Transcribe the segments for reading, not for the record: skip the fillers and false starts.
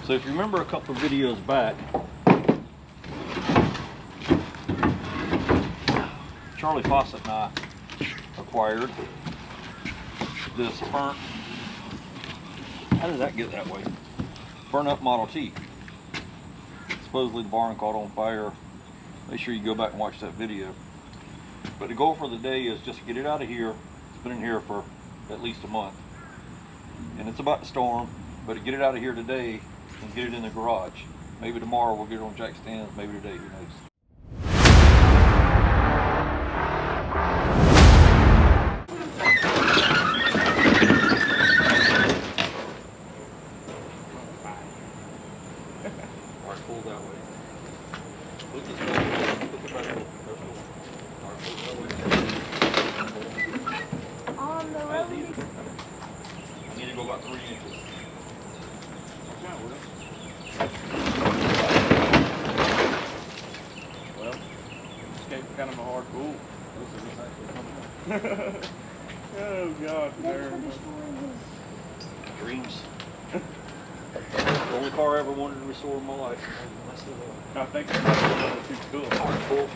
So if you remember a couple of videos back, Charlie Fawcett and I acquired this burnt, how did that get that way? Burnt up Model T. Supposedly the barn caught on fire. Make sure you go back and watch that video. But the goal for the day is just to get it out of here. It's been in here for at least a month. And it's about to storm, but to get it out of here today and get it in the garage. Maybe tomorrow we'll get it on jack stands, maybe today, who knows. Alright, pull that way. Look this way. Look it back over. Alright, pull that way. On the road. I need to go about 3 inches. Well, this game's kind of a hard pull. Oh God, Dreams. The only car I ever wanted to restore in my life. I think it's too cool. Alright, pull.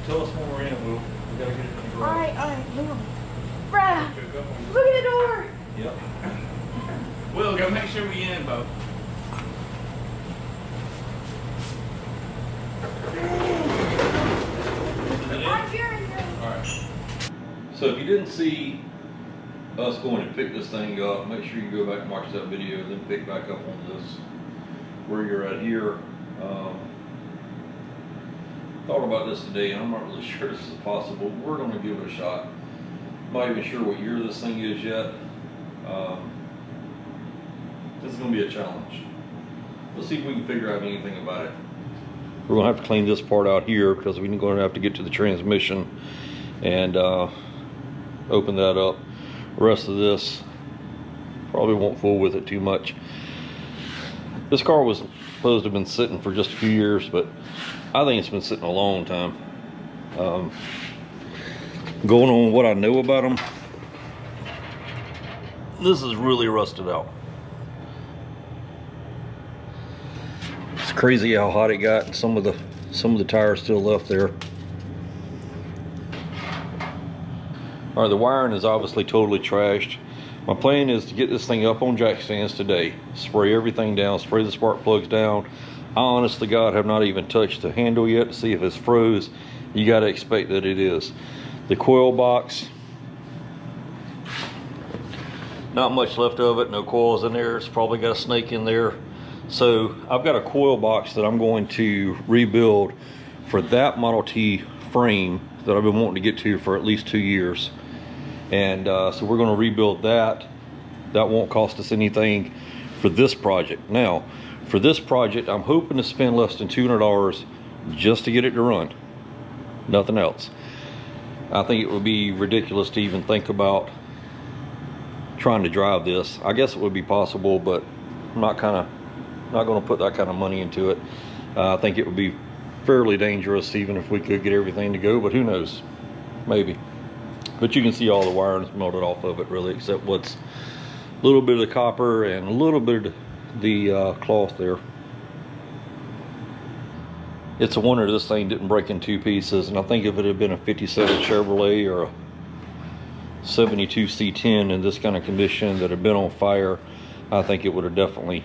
Tell us when we're in, Will. We gotta get it in the garage. Alright, move on. Bruh, look at the door. Yep. Will, go make sure we in, Bo. I'm hearing you. Alright. So if you didn't see us going to pick this thing up, make sure you go back and watch that video, then pick back up on this where you're at here. Thought about this today, and I'm not really sure this is possible. We're going to give it a shot. I'm not even sure what year this thing is yet. This is going to be a challenge. Let's see if we can figure out anything about it. We're going to have to clean this part out here because we're going to have to get to the transmission and open that up. The rest of this probably won't fool with it too much. This car was supposed to have been sitting for just a few years, but I think it's been sitting a long time. Going on what I know about them, this is really rusted out. It's crazy how hot it got, and some of the tires still left there. All right, the wiring is obviously totally trashed. My plan is to get this thing up on jack stands today, spray everything down, spray the spark plugs down. I honest to God have not even touched the handle yet to see if it's froze. You got to expect that it is. The coil box, not much left of it, no coils in there. It's probably got a snake in there. So I've got a coil box that I'm going to rebuild for that Model T frame that I've been wanting to get to for at least 2 years. And so we're going to rebuild that. That won't cost us anything for this project. Now, for this project, I'm hoping to spend less than $200 just to get it to run. Nothing else. I think it would be ridiculous to even think about trying to drive this. I guess it would be possible, but I'm not going to put that kind of money into it. I think it would be fairly dangerous even if we could get everything to go, but who knows? Maybe. But you can see all the wiring's melted off of it, really, except what's a little bit of the copper and a little bit of the cloth there. It's a wonder this thing didn't break in 2 pieces, and I think if it had been a 57 Chevrolet or a 72 C10 in this kind of condition that had been on fire, I think it would have definitely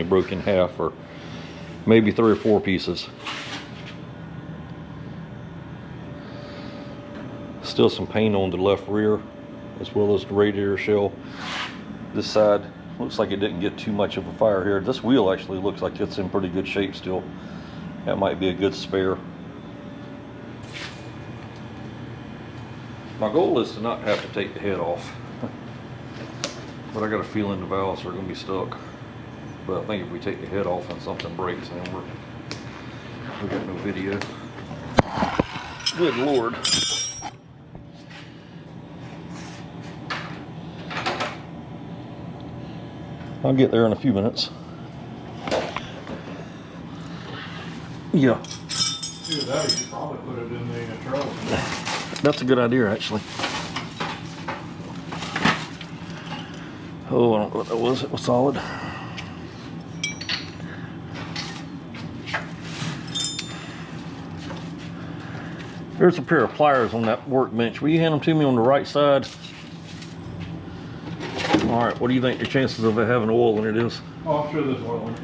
broken in half, or maybe 3 or 4 pieces. Still some paint on the left rear as well as the radiator shell. This side looks like it didn't get too much of a fire here. This wheel actually looks like it's in pretty good shape still. That might be a good spare. My goal is to not have to take the head off, but I got a feeling the valves are going to be stuck. But I think if we take the head off and something breaks, then we got no video. Good Lord. I'll get there in a few minutes. Yeah. Either that or you probably put it in the trailer. That's a good idea, actually. Oh, I don't know what that was. It was solid. There's a pair of pliers on that workbench. Will you hand them to me on the right side? All right, what do you think the chances of it having oil in it is? Oh, I'm sure there's oil in it.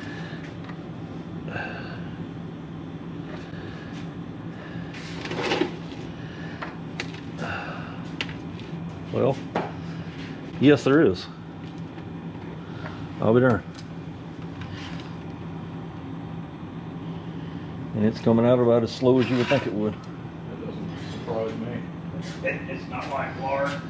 Well, yes, there is. I'll be darned. And it's coming out about as slow as you would think it would. That doesn't surprise me. It's not like water.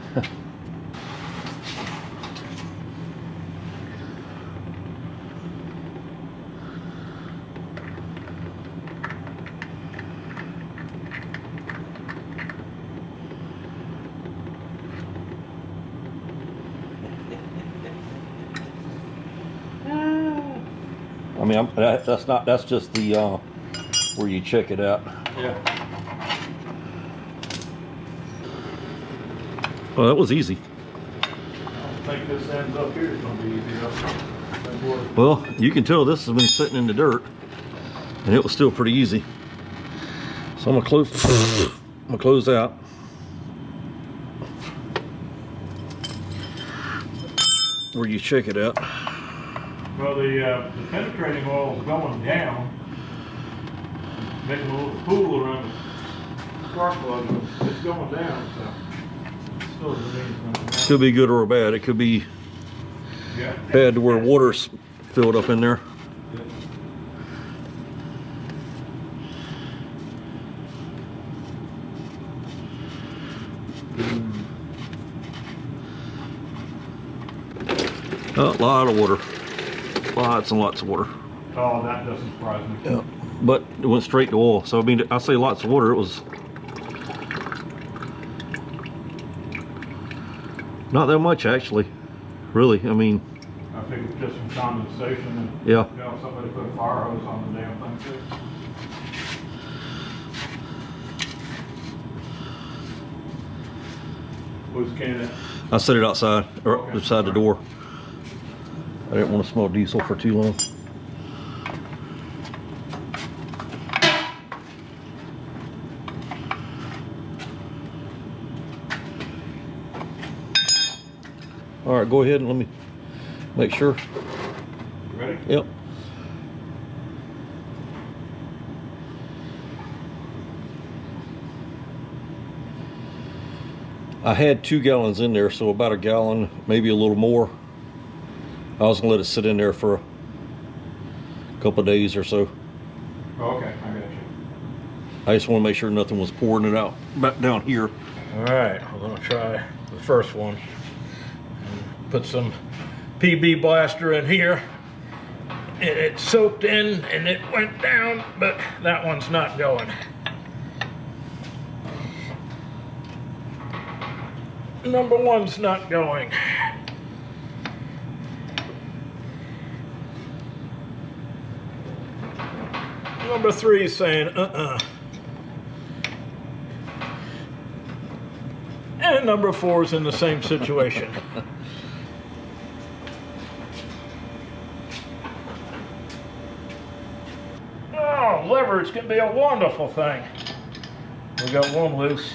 I mean, that's just the where you check it out. Yeah. Well, that was easy. I don't think this ends up here is going to be easy. Well, you can tell this has been sitting in the dirt, and it was still pretty easy. So I'm gonna close out. Where you check it out. Well, the penetrating oil is going down, making a little pool around the spark plug. It's going down, so it still doesn't mean it's going to Could be good or bad. It could be yeah. bad to where water's filled up in there. A lot of water. Lots and lots of water. Oh, that doesn't surprise me. Yeah. But it went straight to oil. So I mean, I say lots of water. It was not that much actually. Really, I mean. I think it's just some condensation and Yeah. you know, somebody put a fire hose on the damn thing too. Who's can it? I set it outside or Okay. beside the door. I didn't want to smell diesel for too long. All right, go ahead and let me make sure. Ready? Yep. I had 2 gallons in there, so about a gallon, maybe a little more. I was gonna let it sit in there for a couple of days or so. Oh, okay, I got you. I just want to make sure nothing was pouring it out back down here. All right, we're gonna try the first one. Put some PB blaster in here. And it soaked in and it went down, but that one's not going. Number 1's not going. Number 3 is saying, And number 4 is in the same situation. Oh, leverage can be a wonderful thing. We got one loose.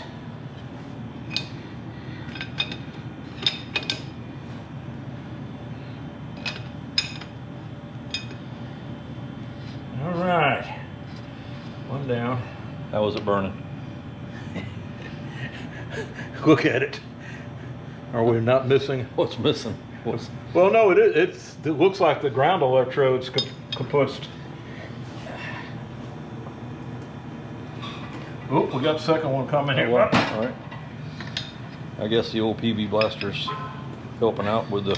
All right, one down. How was it burning? Look at it. Are we not missing? What's missing? What's... Well, no, it looks like the ground electrode's kaput. Oh, we got the second one coming here. All right. I guess the old PB blaster's helping out with the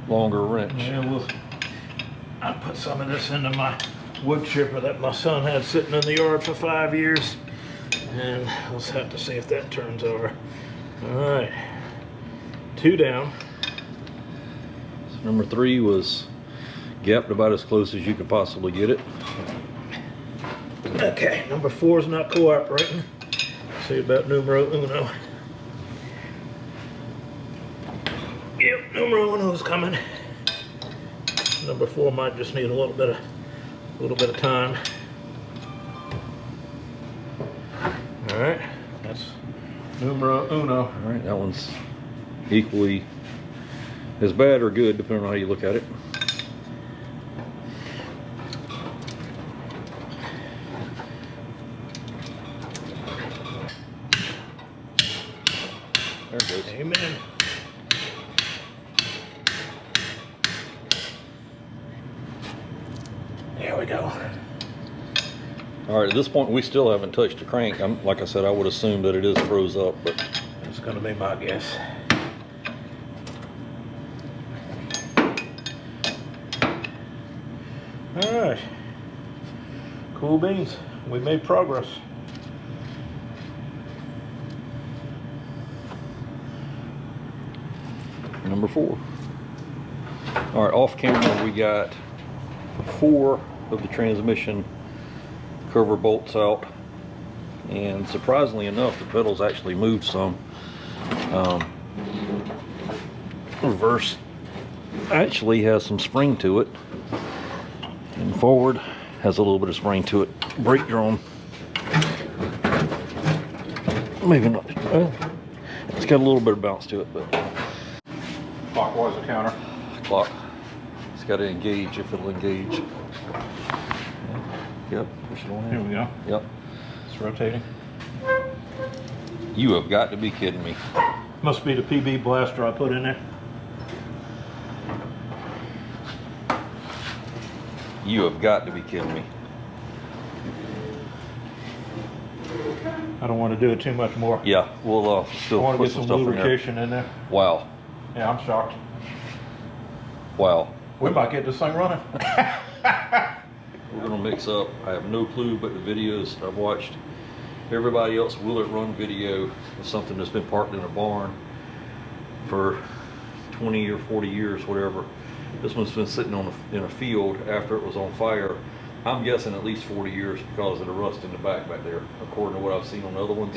longer wrench. Yeah, I put some of this into my wood chipper that my son had sitting in the yard for 5 years. And let's have to see if that turns over. All right, 2 down. Number 3 was gapped about as close as you could possibly get it. Okay, number 4 is not cooperating. See about numero uno. Yep, numero uno is coming. Number 4 might just need a little bit of time. All right, that's numero uno. All right, that one's equally as bad or good, depending on how you look at it. There it goes. Amen. There we go. All right, at this point, we still haven't touched the crank. Like I said, I would assume that it is froze up, but That's gonna be my guess. All right. Cool beans. We made progress. number 4. All right, off camera, we got 4 of the transmission cover bolts out, and surprisingly enough, the pedals actually moved some. Reverse actually has some spring to it, and forward has a little bit of spring to it. Brake drum, maybe not. Well, it's got a little bit of bounce to it, but Clockwise the counter. clock. It's got to engage if it'll engage. Yep, push it on Here in. we go. Yep. It's rotating. You have got to be kidding me. Must be the PB blaster I put in there. You have got to be kidding me. I don't want to do it too much more. Yeah, we'll I still want to put get some some stuff in there. lubrication in there. Wow. Yeah, I'm shocked. Wow. We might get this thing running. We're gonna mix up. I have no clue, but the videos I've watched, everybody else will it run video of something that's been parked in a barn for 20 or 40 years, whatever. This one's been sitting in a field after it was on fire. I'm guessing at least 40 years because of the rust in the back there. According to what I've seen on other ones,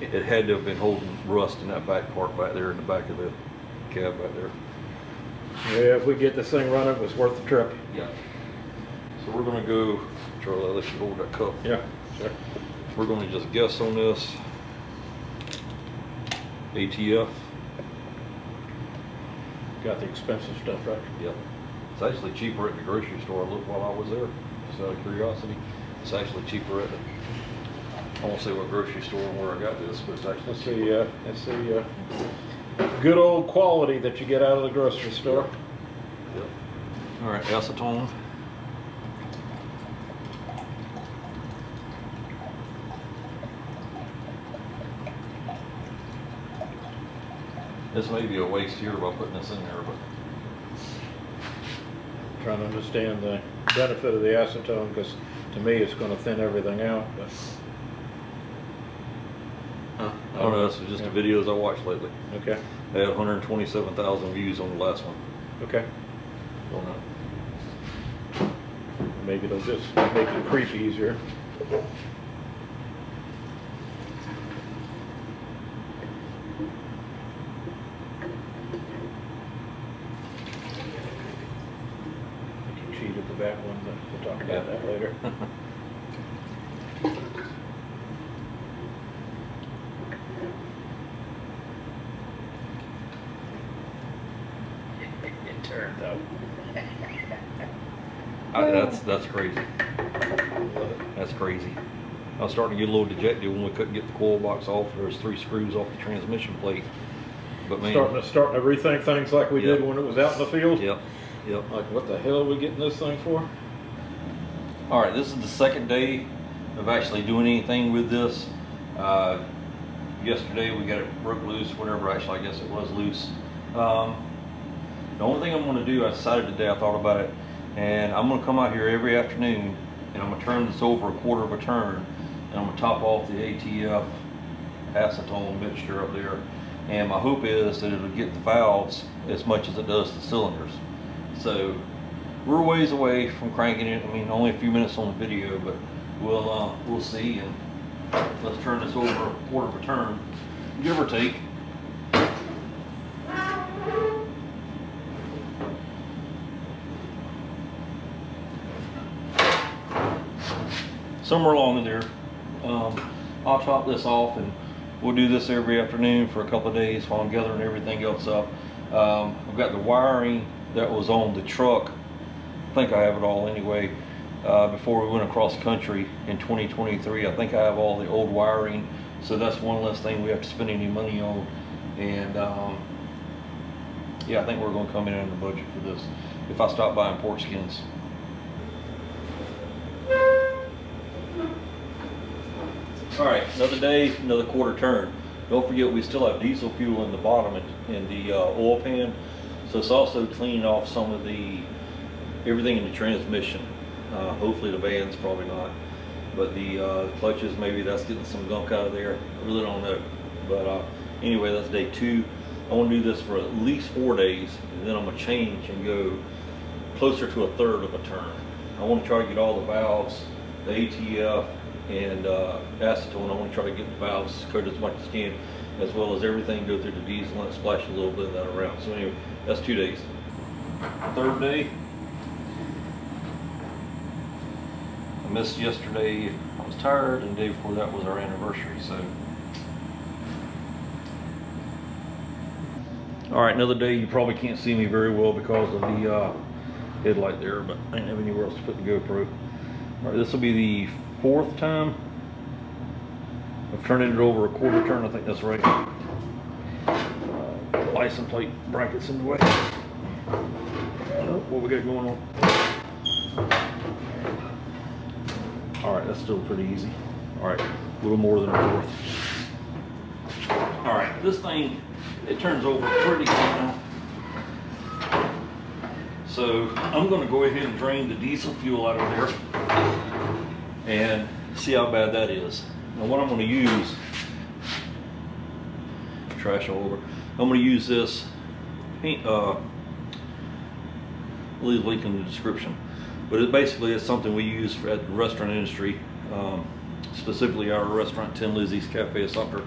it had to have been holding rust in that back part back there in the back of the cab back there. Yeah, if we get this thing running, it was worth the trip. Yeah. So we're gonna go, Charlie, I'll let you hold that cup. Yeah, sure. We're gonna just guess on this. ATF. Got the expensive stuff, right? Yep. It's actually cheaper at the grocery store. I looked while I was there, just out of curiosity. It's actually cheaper at the, I won't say what grocery store and where I got this, but it's actually cheaper. That's the good old quality that you get out of the grocery store. Yep. All right, acetone. This may be a waste here by putting this in there, but Trying to understand the benefit of the acetone, because to me it's going to thin everything out. But I don't know. This is just the videos I watched lately. okay, They had 127,000 views on the last one. okay. Don't know. Maybe it'll just make it creep easier. You cheated the back one, but we'll talk about that later. It turned though. That's crazy. That's crazy. I was starting to get a little dejected when we couldn't get the coil box off. There's 3 screws off the transmission plate. But man, Starting to rethink things like we did when it was out in the field. Yep. Like, what the hell are we getting this thing for? All right, this is the second day of actually doing anything with this. Yesterday we got it broke loose, whatever. Actually, I guess it was loose. The only thing I'm going to do, I decided today, I thought about it, and I'm going to come out here every afternoon and I'm going to turn this over a quarter of a turn, and I'm going to top off the ATF acetone mixture up there. And my hope is that it'll get the valves as much as it does the cylinders. So we're a ways away from cranking it. I mean, only a few minutes on the video, but we'll see. And let's turn this over a quarter of a turn, give or take. Somewhere along in there. I'll top this off, and we'll do this every afternoon for a couple of days while I'm gathering everything else up. I've got the wiring that was on the truck. I think I have it all anyway. Before we went across country in 2023, I think I have all the old wiring, so that's one less thing we have to spend any money on. And yeah, I think we're going to come in under budget for this if I stop buying pork skins. All right, another day, another quarter turn. Don't forget we still have diesel fuel in the bottom in the oil pan, so it's also cleaning off some of everything in the transmission. Hopefully the van's probably not, but the clutches, maybe that's getting some gunk out of there. I really don't know, but anyway, that's day 2. I want to do this for at least 4 days, and then I'm going to change and go closer to a third of a turn. I want to try to get all the valves, the ATF, and acetone. I want to try to get the valves coated as much as I can, as well as everything go through the diesel and splash a little bit of that around. So anyway, that's 2 days. Third day, I missed yesterday. I was tired, and the day before that was our anniversary. So all right, another day. You probably can't see me very well because of the headlight there, but I didn't have anywhere else to put the GoPro. All right, this will be the 4th time of turning it over a quarter turn. I think that's right. License plate brackets in the way. What we got going on? All right, that's still pretty easy. All right, a little more than a 4th. All right, this thing, it turns over pretty quick now. So I'm going to go ahead and drain the diesel fuel out of there and see how bad that is. Now what I'm going to use, trash all over, I'm going to use this paint, I'll leave a link in the description, but it basically is something we use at the restaurant industry, specifically our restaurant, Tin Lizzie's Cafe of Sumter.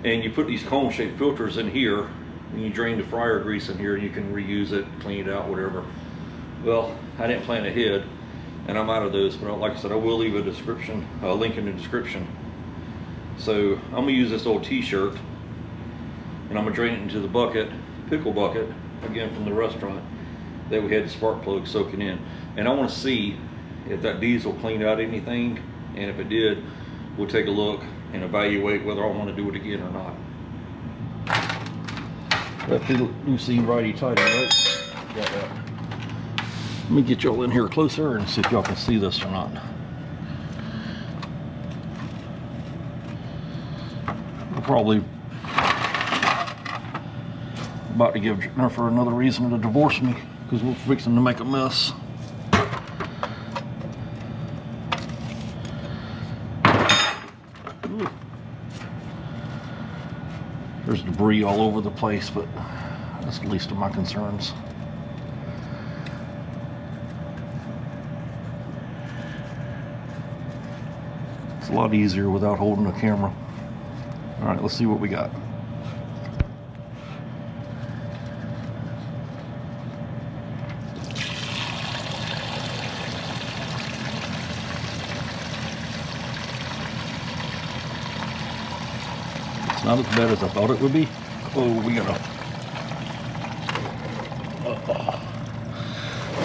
And you put these cone shaped filters in here, and you drain the fryer grease in here, and you can reuse it, clean it out, whatever. Well, I didn't plan ahead, and I'm out of those, but like I said, I will leave a link in the description. So I'm gonna use this old t-shirt, and I'm gonna drain it into the bucket, pickle bucket, again from the restaurant, that we had the spark plug soaking in. And I wanna see if that diesel cleaned out anything, and if it did, we'll take a look and evaluate whether I wanna do it again or not. Lefty loosey, righty tighty, right? Got that. Let me get y'all in here closer and see if y'all can see this or not. We're probably about to give Jennifer another reason to divorce me because we're fixing to make a mess. Ooh. There's debris all over the place, but that's the least of my concerns. It's a lot easier without holding a camera. All right, let's see what we got. It's not as bad as I thought it would be. Oh, we gotta.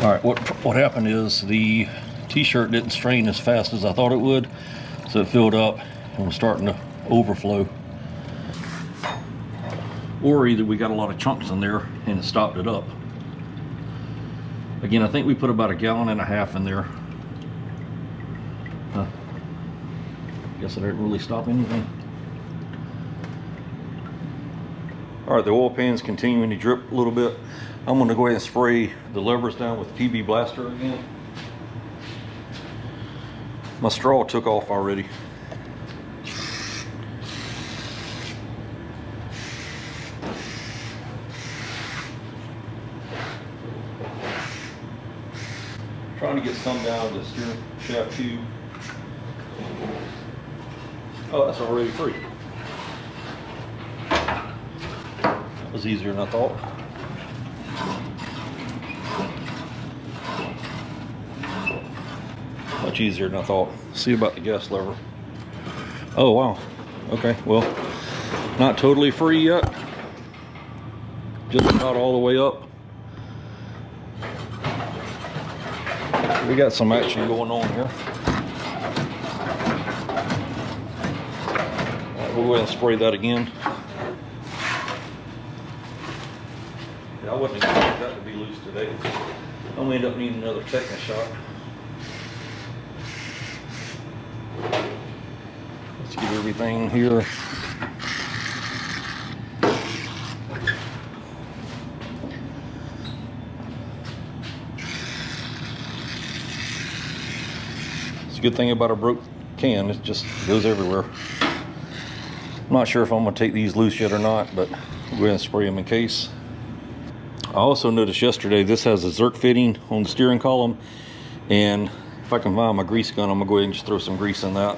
All right, what happened is the t-shirt didn't strain as fast as I thought it would, so it filled up and was starting to overflow. Or either we got a lot of chunks in there and it stopped it up. Again, I think we put about 1.5 gallons in there. Guess I didn't really stop anything. All right, the oil pan's continuing to drip a little bit. I'm gonna go ahead and spray the levers down with PB Blaster again. My straw took off already. trying to get some down the steering shaft tube. Oh, that's already free. That was easier than I thought. Much easier than I thought. See about the gas lever. Oh wow. Okay, well, not totally free yet. Just about all the way up. We got some action going on here. We'll go ahead and spray that again. Yeah, I wasn't expecting that to be loose today. I'm gonna end up needing another Technic shot. Let's get everything here. It's a good thing about a broke can, it just goes everywhere. I'm not sure if I'm going to take these loose yet or not, but we'll go ahead and spray them in case. I also noticed yesterday this has a Zerk fitting on the steering column, and if I can find my grease gun, I'm going to go ahead and just throw some grease in that.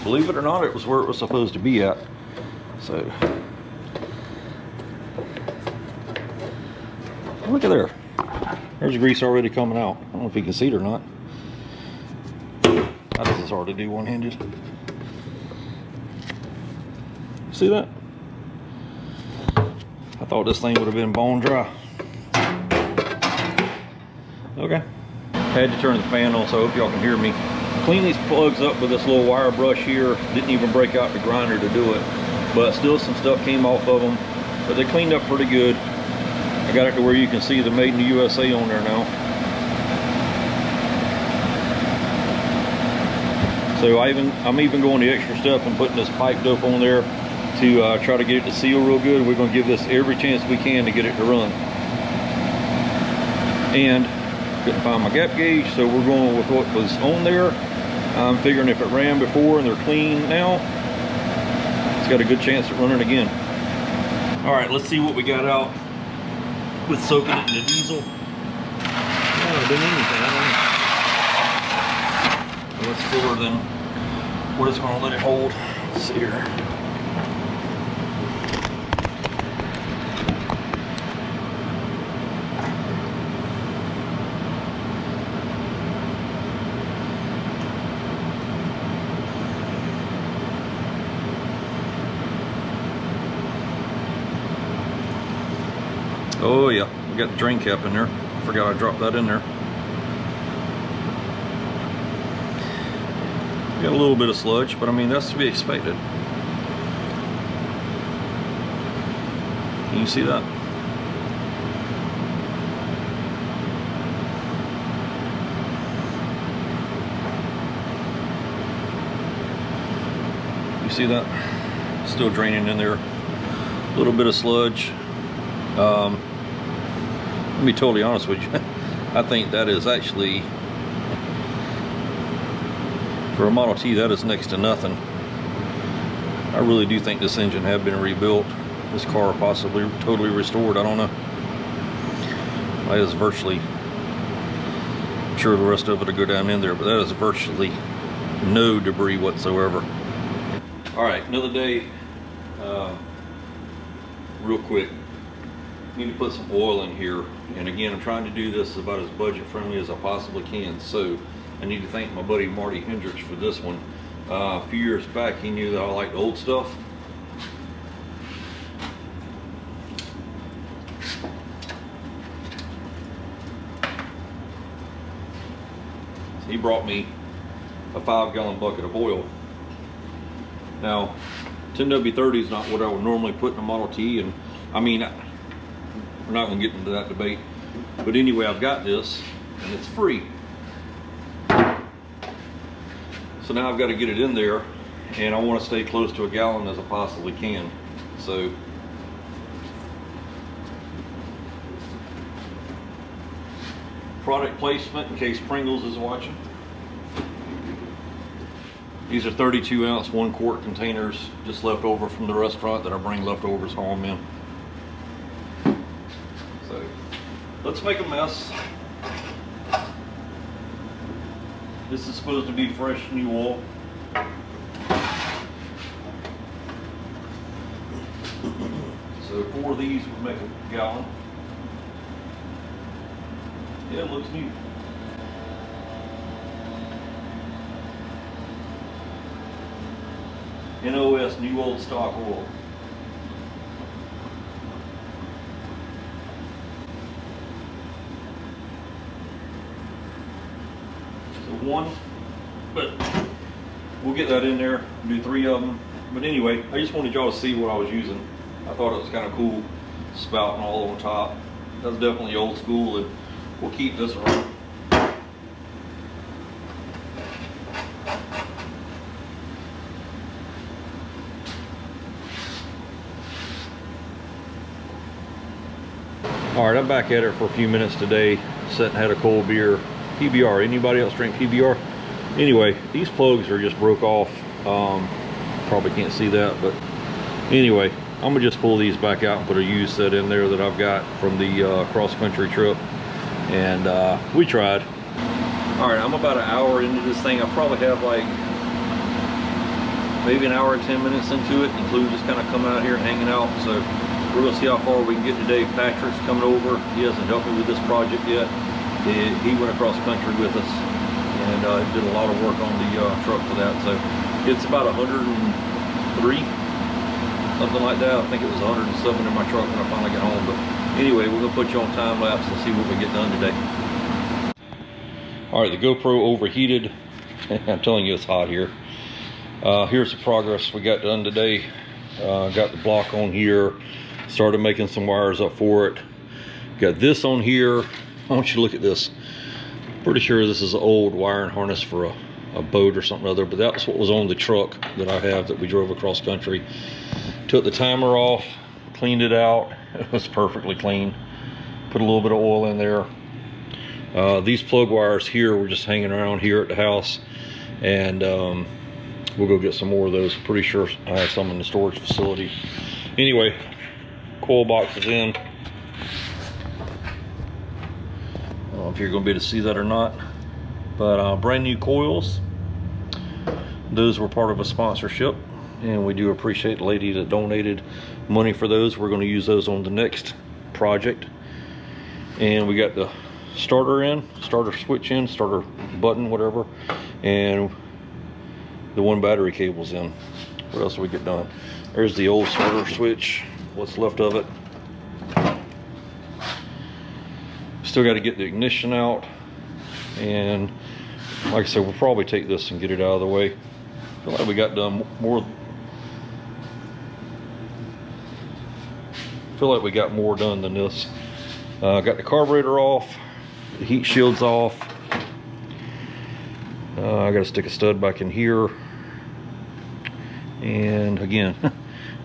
Believe it or not, it was where it was supposed to be at. So, look at there. There's grease already coming out. I don't know if you can see it or not. How does this hard to do one-handed? See that? I thought this thing would have been bone dry. Okay. Had to turn the fan on, so I hope y'all can hear me. Clean these plugs up with this little wire brush here. Didn't even break out the grinder to do it, but still some stuff came off of them. But they cleaned up pretty good. I got it to where you can see the Made in the USA on there now. So I'm even going the extra step and putting this pipe dope on there to try to get it to seal real good. We're going to give this every chance we can to get it to run. And couldn't find my gap gauge, so we're going with what was on there. I'm figuring if it ran before and they're clean now, it's got a good chance of running again. All right, let's see what we got out with soaking it in the diesel. Oh, didn't anything, I don't know. Well, it's fuller than what it's going to let it hold. Let's see here. Oh yeah, we got the drain cap in there. Forgot I dropped that in there. Got a little bit of sludge, but I mean, that's to be expected. Can you see that? You see that? Still draining in there. A little bit of sludge. Let me be totally honest with you. I think that is actually, for a Model T, that is next to nothing. I really do think this engine had been rebuilt. This car possibly totally restored. I don't know. That is virtually, I'm sure the rest of it will go down in there, but that is virtually no debris whatsoever. All right, another day. Real quick. Need to put some oil in here, and again, I'm trying to do this about as budget friendly as I possibly can. So I need to thank my buddy Marty Hendricks for this one. A few years back, he knew that I liked old stuff. So he brought me a 5-gallon bucket of oil. Now 10W30 is not what I would normally put in a Model T, and I mean, we're not going to get into that debate. But anyway, I've got this, and it's free. So now I've got to get it in there, and I want to stay close to a gallon as I possibly can. So product placement in case Pringles is watching. These are 32-ounce 1-quart containers, just left over from the restaurant that I bring leftovers home in. let's make a mess. This is supposed to be fresh new oil. So 4 of these would make a gallon. Yeah, it looks new. NOS, new old stock oil. So 1, but we'll get that in there, do 3 of them. But anyway, I just wanted y'all to see what I was using. I thought it was kind of cool, spouting all on top. That's definitely old school, and we'll keep this around. All right, I'm back at it for a few minutes today. Sat and had a cold beer. PBR, anybody else drink PBR? Anyway, these plugs are just broke off. Probably can't see that, but anyway, I'm gonna just pull these back out and put a used set in there that I've got from the cross-country trip. And we tried. All right, I'm about an hour into this thing. I probably have like maybe an hour and 10 minutes into it, including just kind of coming out here and hanging out. So we're gonna see how far we can get today. Patrick's coming over. He hasn't helped me with this project yet. He went across country with us and did a lot of work on the truck for that. So it's about 103, something like that. I think it was 107 in my truck when I finally get home. But anyway, we're gonna put you on time lapse and see what we get done today. All right, the GoPro overheated. I'm telling you, it's hot here. Here's the progress we got done today. Got the block on here. Started making some wires up for it. Got this on here. I want you to look at this. Pretty sure this is an old wiring harness for a boat or something other, but that's what was on the truck that I have that we drove across country. Took the timer off, cleaned it out. It was perfectly clean. Put a little bit of oil in there. These plug wires here were just hanging around here at the house, and we'll go get some more of those. I'm pretty sure I have some in the storage facility. Anyway, coil box is in. I don't know if you're going to be able to see that or not, but brand new coils. Those were part of a sponsorship, and we do appreciate the lady that donated money for those. We're going to use those on the next project. And we got the starter in, starter switch in, starter button, whatever, and the 1 battery cable's in. What else do we get done? There's the old starter switch, what's left of it. Still got to get the ignition out, and like I said, we'll probably take this and get it out of the way. I feel like we got done more. I feel like we got more done than this. Got the carburetor off, the heat shield's off. I got to stick a stud back in here, and again,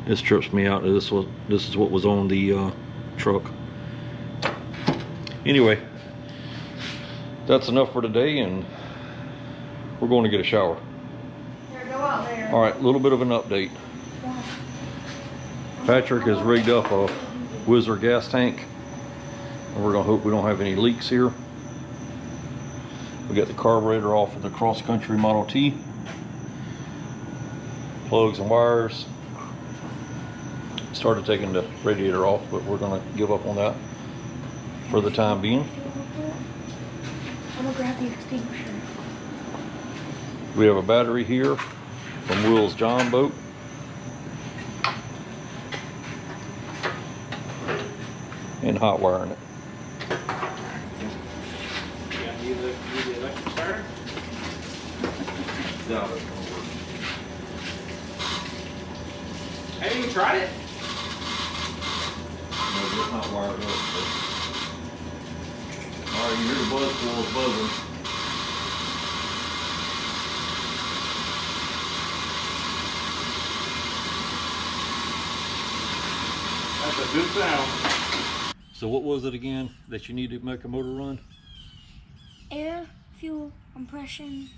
this trips me out. This is what was on the truck. Anyway, that's enough for today, and we're going to get a shower. Here, go out there. All right, a little bit of an update. Patrick has rigged up a Whizzer gas tank, and we're gonna hope we don't have any leaks here. We got the carburetor off of the cross-country Model T. Plugs and wires. Started taking the radiator off, but we're gonna give up on that for the time being. I'm gonna grab the extinguisher. We have a battery here from Will's John boat. And hot wiring it. Need the electric starter? No, that's gonna work. Have you tried it? No, it's not wired up. All right, you hear the buzz coils buzzing. That's a good sound. So what was it again that you need to make a motor run? Air, fuel, compression,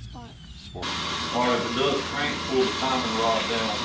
spark. Spark. All right, if it does crank, pull the timing rod down.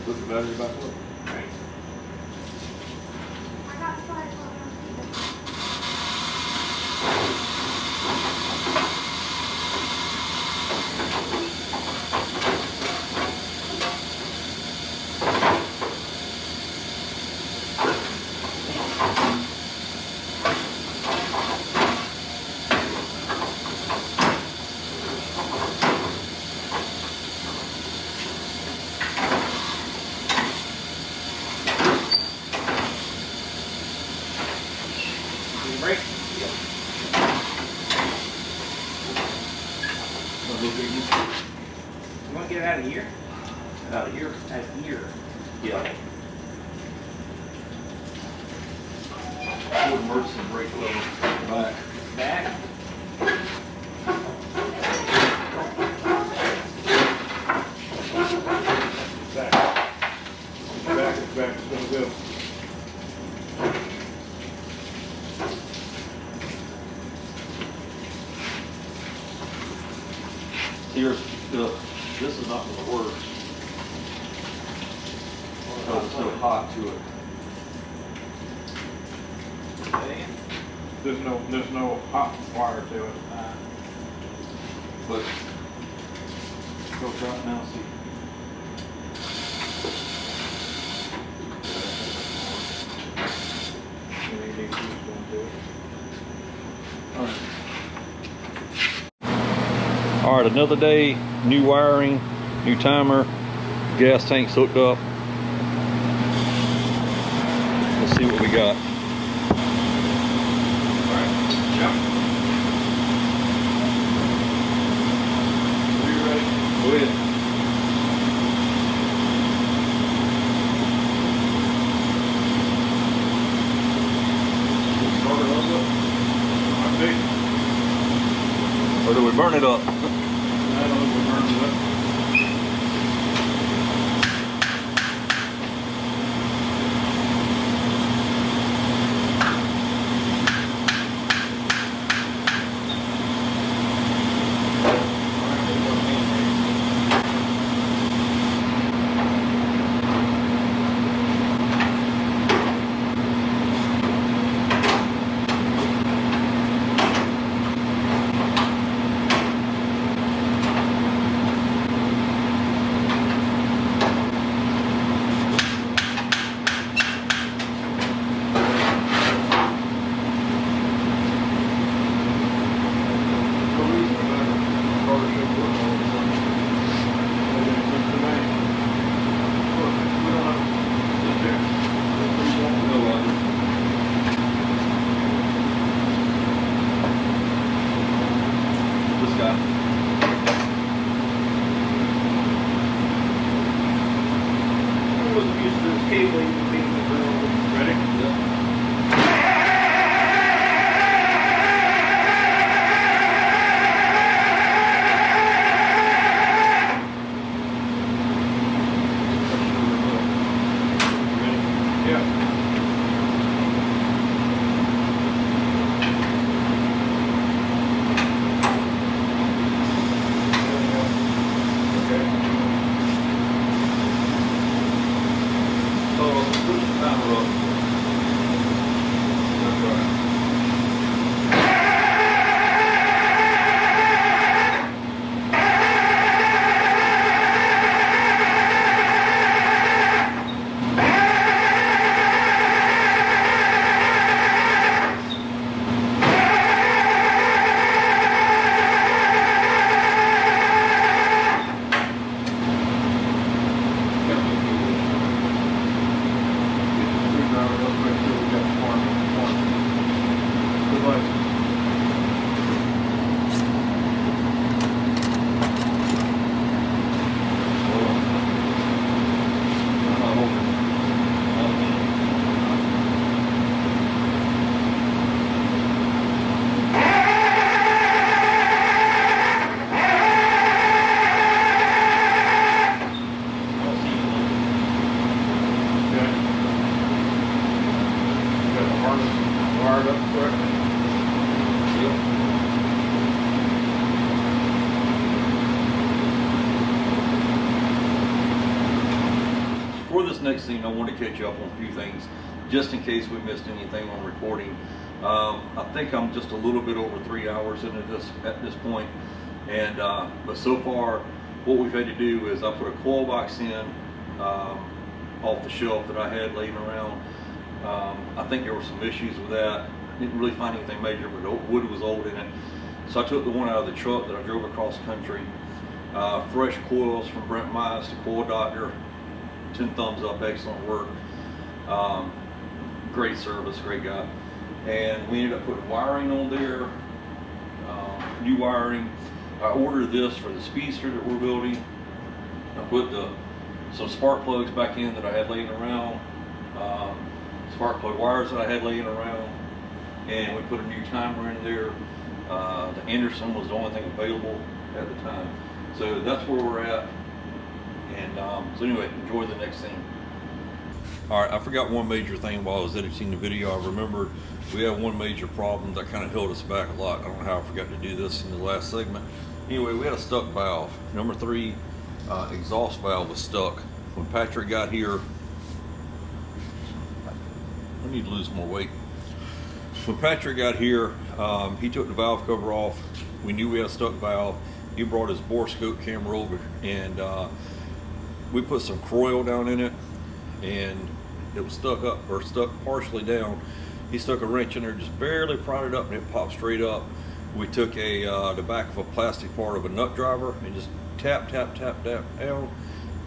Put the battery back up. I got the fire. Break. You want to get it out of here? Out of here? Out of here. Yeah. Ford emergency brake lever back. Back. Back. Back is back. It's gonna go. Here's the, this is not gonna work. Because it's so hot to it. There's no hot wire to it. But go try it now, see. All right, another day, new wiring, new timer, gas tank's hooked up. Let's see what we got. All right, jump. Are you ready? Go ahead. Start it up. I think. Or do we burn it up? I don't know if we burned it up. This guy. I wasn't used to this cabling being the drill. Ready? Yeah. Yeah. So, push the timer up. That's right. Screwdriver, let's make sure we got the part. wired up correctly. For this next scene, I want to catch you up on a few things, just in case we missed anything on recording. I think I'm just a little bit over 3 hours into this at this point, and but so far, what we've had to do is I put a coil box in off the shelf that I had laying around. I think there were some issues with that. Didn't really find anything major, but the wood was old in it. So I took the one out of the truck that I drove across the country. Fresh coils from Brent Mize, the coil doctor. 10 thumbs up, excellent work. Great service, great guy. And we ended up putting wiring on there, new wiring. I ordered this for the speedster that we're building. I put some spark plugs back in that I had laying around, spark plug wires that I had laying around, and we put a new timer in there. The Anderson was the only thing available at the time. So that's where we're at. And so anyway, enjoy the next scene. All right, I forgot one major thing while I was editing the video. I remembered we had one major problem that kind of held us back a lot. I don't know how I forgot to do this in the last segment. Anyway, we had a stuck valve. Number 3 exhaust valve was stuck. When Patrick got here, I need to lose more weight. When Patrick got here, he took the valve cover off. We knew we had a stuck valve. He brought his borescope camera over, and we put some coil down in it, and it was stuck up, or stuck partially down. He stuck a wrench in there, just barely pried it up, and it popped straight up. We took the back of a plastic part of a nut driver and just tap down.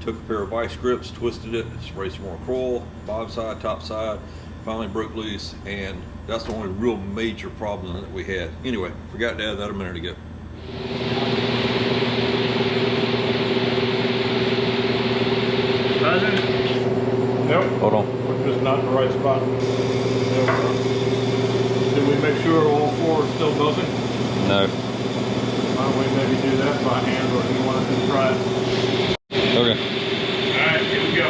Took a pair of vice grips, twisted it, sprayed some more coil, bottom side, top side, finally broke loose, and that's the only real major problem that we had. Anyway, forgot to add that a minute ago. Nope. Hold on. We're just not in the right spot. Did we make sure all 4 are still buzzing? No. Why don't we maybe do that by hand, or do you want to just try it? Okay. All right, here we go.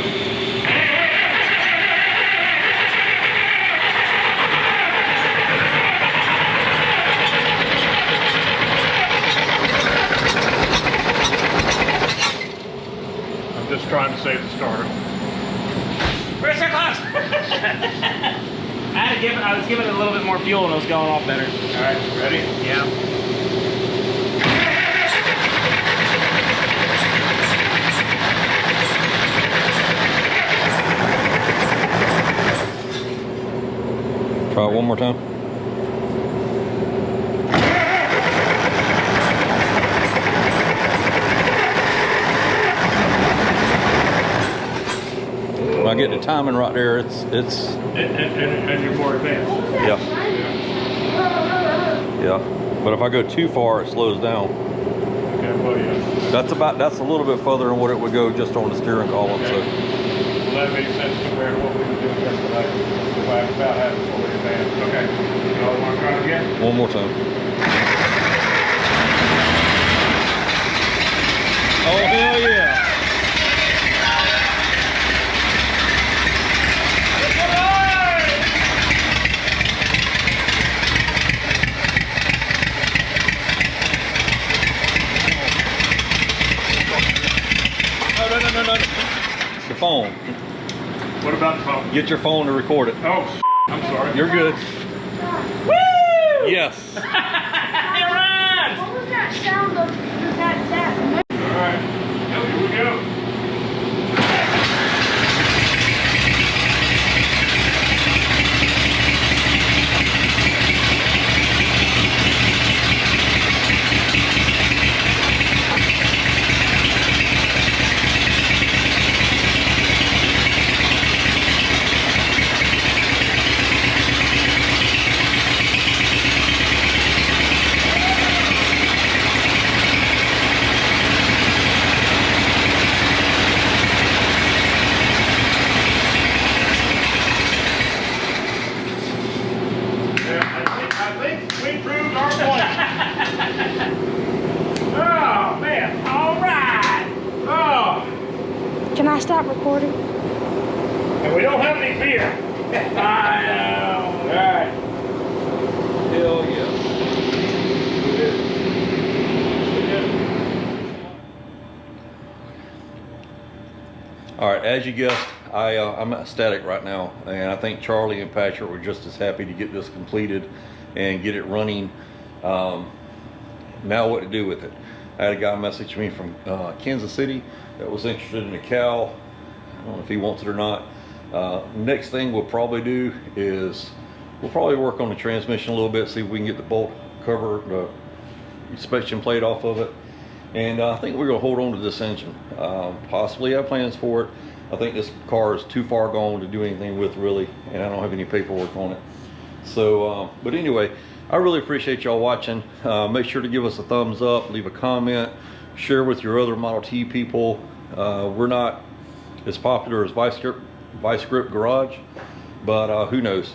I'm just trying to save the starter. We're so close! I was giving it a little bit more fuel and it was going off better. All right, ready? Yeah. Try it one more time. When I get the timing right there, it's And you're more advanced. yeah. Yeah. But if I go too far, it slows down. Okay, well, yeah. That's a little bit further than what it would go just on the steering column. Okay. So Well, that makes sense compared to what we were doing yesterday. If I about had it fully advanced. Okay. You all want to try it again? one more time. Oh hell yeah! No. It's the phone. What about the phone? Get your phone to record it. Oh, I'm sorry. You're good. Woo! Yes. It runs! What was that sound of that? All right. Here we go. I think we proved our point. Oh, man. All right! Oh, Can I stop recording? and we don't have any beer. I know. All right. All right, as you guessed, I'm ecstatic right now, and I think Charlie and Patrick were just as happy to get this completed and get it running. Now what to do with it? I had a guy message me from Kansas City that was interested in a cow. I don't know if he wants it or not. Next thing we'll probably do is we'll probably work on the transmission a little bit, see if we can get the bolt cover, the inspection plate off of it. And I think we're gonna hold on to this engine. Possibly have plans for it. I think this car is too far gone to do anything with really, and I don't have any paperwork on it. So, but anyway, I really appreciate y'all watching. Make sure to give us a thumbs up, leave a comment, share with your other Model T people. We're not as popular as Vice Grip Garage, but who knows?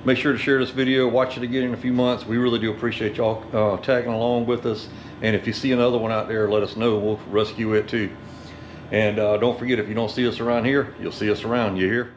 Make sure to share this video, watch it again in a few months. We really do appreciate y'all tagging along with us. And if you see another one out there, let us know. We'll rescue it too. And don't forget, if you don't see us around here, you'll see us around. You hear?